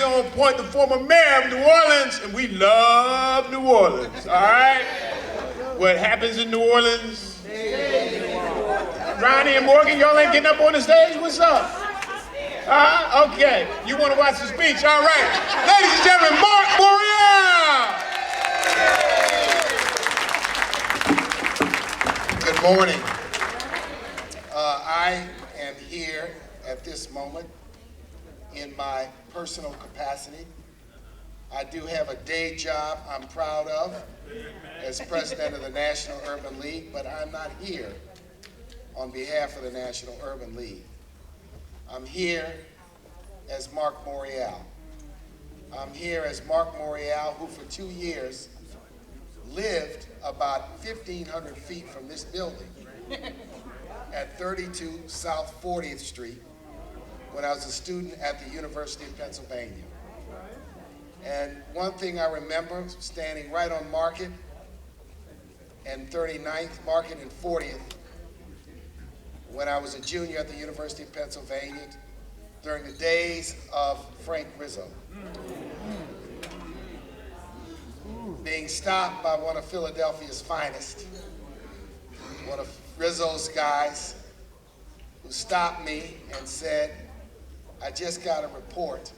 always on point, the former mayor of New Orleans, and we love New Orleans, all right? What happens in New Orleans? Ronnie and Morgan, y'all ain't getting up on the stage? What's up? Okay, you want to watch the speech? All right. Ladies and gentlemen, Marc Morial! Good morning. I am here at this moment in my personal capacity. I do have a day job I'm proud of as president of the National Urban League, but I'm not here on behalf of the National Urban League. I'm here as Marc Morial. I'm here as Marc Morial, who for 2 years lived about 1,500 feet from this building at 32 South 40th Street when I was a student at the University of Pennsylvania. And one thing I remember, standing right on Market and 39th, Market and 40th, when I was a junior at the University of Pennsylvania during the days of Frank Rizzo. Being stopped by one of Philadelphia's finest, one of Rizzo's guys, who stopped me and said, I just got a report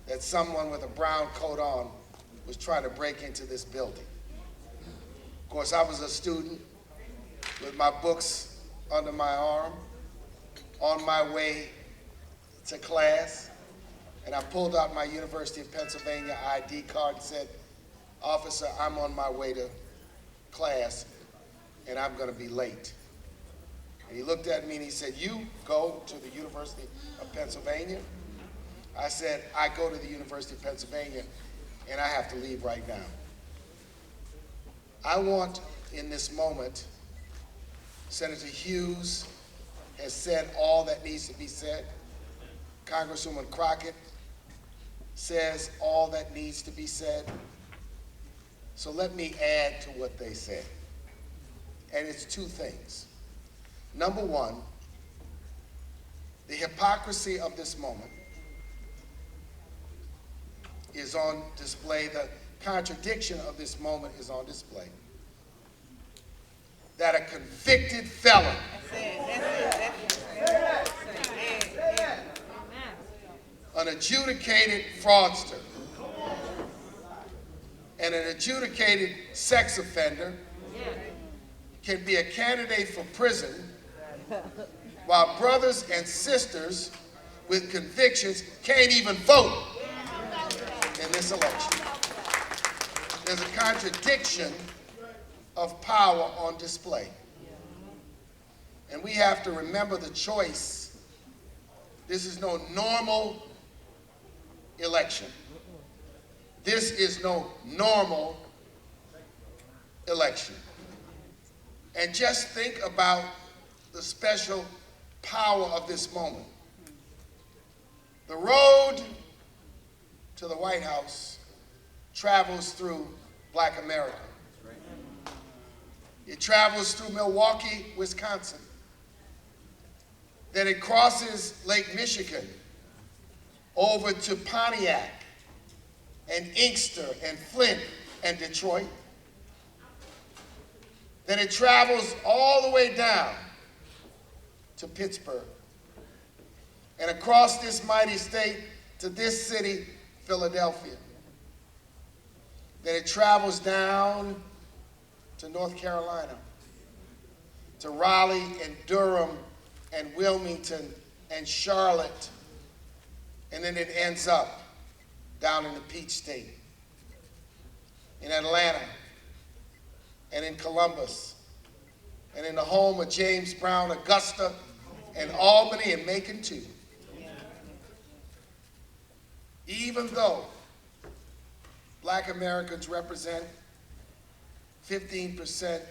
that someone with a brown coat on was trying to break into this building. Of course, I was a student with my books under my arm, on my way to class, and I pulled out my University of Pennsylvania ID card and said, Officer, I'm on my way to class, and I'm gonna be late. And he looked at me and he said, you go to the University of Pennsylvania? I said, I go to the University of Pennsylvania, and I have to leave right now. I want, in this moment, Senator Hughes has said all that needs to be said. Congresswoman Crockett says all that needs to be said. So let me add to what they said. And it's two things. Number one, the hypocrisy of this moment is on display. The contradiction of this moment is on display. That a convicted felon an adjudicated fraudster and an adjudicated sex offender can be a candidate for prison while brothers and sisters with convictions can't even vote in this election. There's a contradiction of power on display. And we have to remember the choice. This is no normal election. This is no normal election. And just think about the special power of this moment. The road to the White House travels through Black America. It travels through Milwaukee, Wisconsin. Then it crosses Lake Michigan over to Pontiac and Inkster and Flint and Detroit. Then it travels all the way down to Pittsburgh and across this mighty state to this city, Philadelphia. Then it travels down to North Carolina, to Raleigh and Durham and Wilmington and Charlotte, and then it ends up down in the Peach State, in Atlanta, and in Columbus, and in the home of James Brown, Augusta, and Albany, and Macon too. Even though Black Americans represent 15%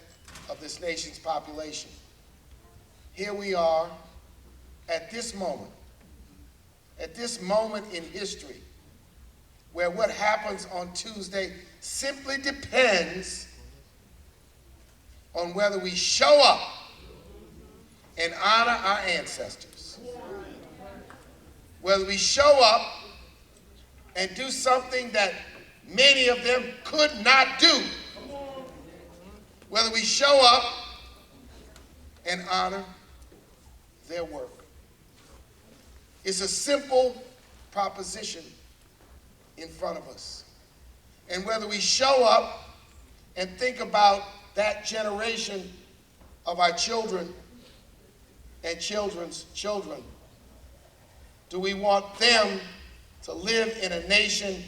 of this nation's population, here we are at this moment in history, where what happens on Tuesday simply depends on whether we show up and honor our ancestors, whether we show up and do something that many of them could not do. Whether we show up and honor their work. It's a simple proposition in front of us. And whether we show up and think about that generation of our children and children's children, do we want them to live in a nation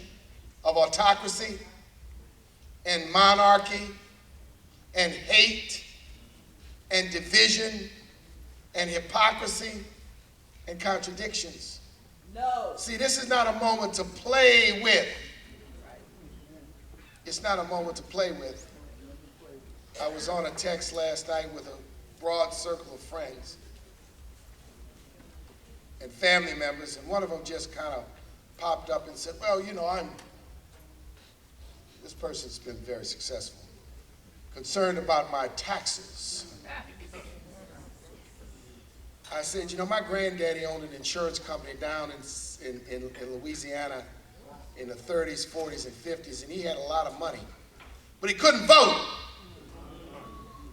of autocracy and monarchy and hate and division and hypocrisy and contradictions? No. See, this is not a moment to play with. It's not a moment to play with. I was on a text last night with a broad circle of friends and family members, and one of them just kind of popped up and said, well, you know, this person's been very successful, concerned about my taxes. I said, you know, my granddaddy owned an insurance company down in Louisiana in the 30s, 40s, and 50s, and he had a lot of money. But he couldn't vote.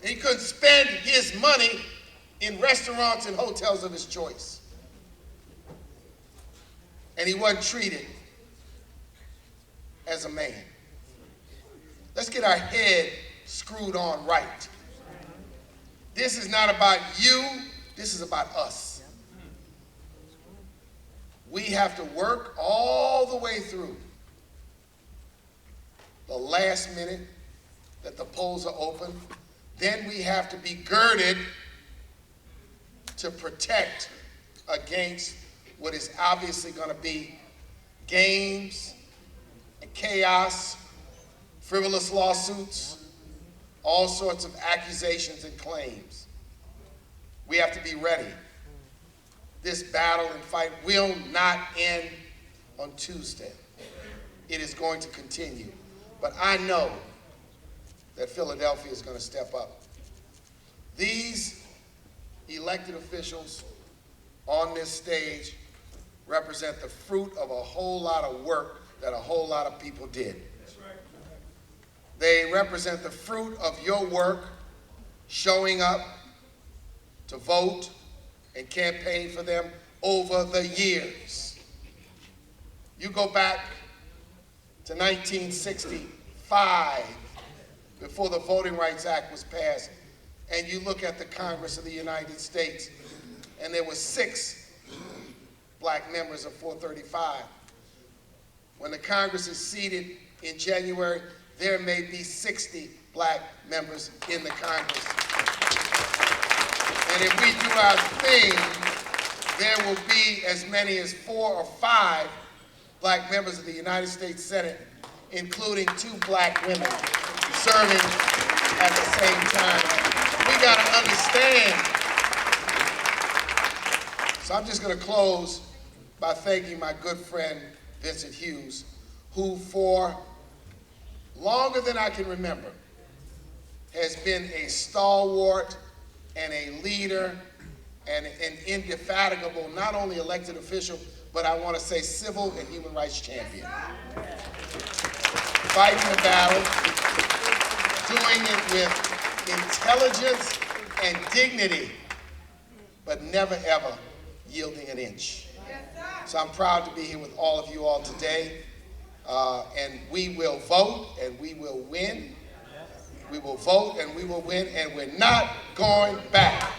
And he couldn't spend his money in restaurants and hotels of his choice. And he wasn't treated as a man. Let's get our head screwed on right. This is not about you. This is about us. We have to work all the way through the last minute that the polls are open. Then we have to be girded to protect against what is obviously going to be games and chaos, frivolous lawsuits, all sorts of accusations and claims. We have to be ready. This battle and fight will not end on Tuesday. It is going to continue. But I know that Philadelphia is going to step up. These elected officials on this stage represent the fruit of a whole lot of work that a whole lot of people did. They represent the fruit of your work, showing up to vote and campaign for them over the years. You go back to 1965, before the Voting Rights Act was passed, and you look at the Congress of the United States, and there were 6 black members of 435. When the Congress is seated in January, there may be 60 black members in the Congress. And if we do our thing, there will be as many as 4 or 5 black members of the United States Senate, including 2 black women serving at the same time. We got to understand. So I'm just going to close by thanking my good friend, Vincent Hughes, who for longer than I can remember has been a stalwart and a leader and an indefatigable, not only elected official, but I want to say civil and human rights champion. Fighting the battle, doing it with intelligence and dignity, but never ever yielding an inch. So I'm proud to be here with all of you all today. And we will vote and we will win. We will vote and we will win, and we're not going back.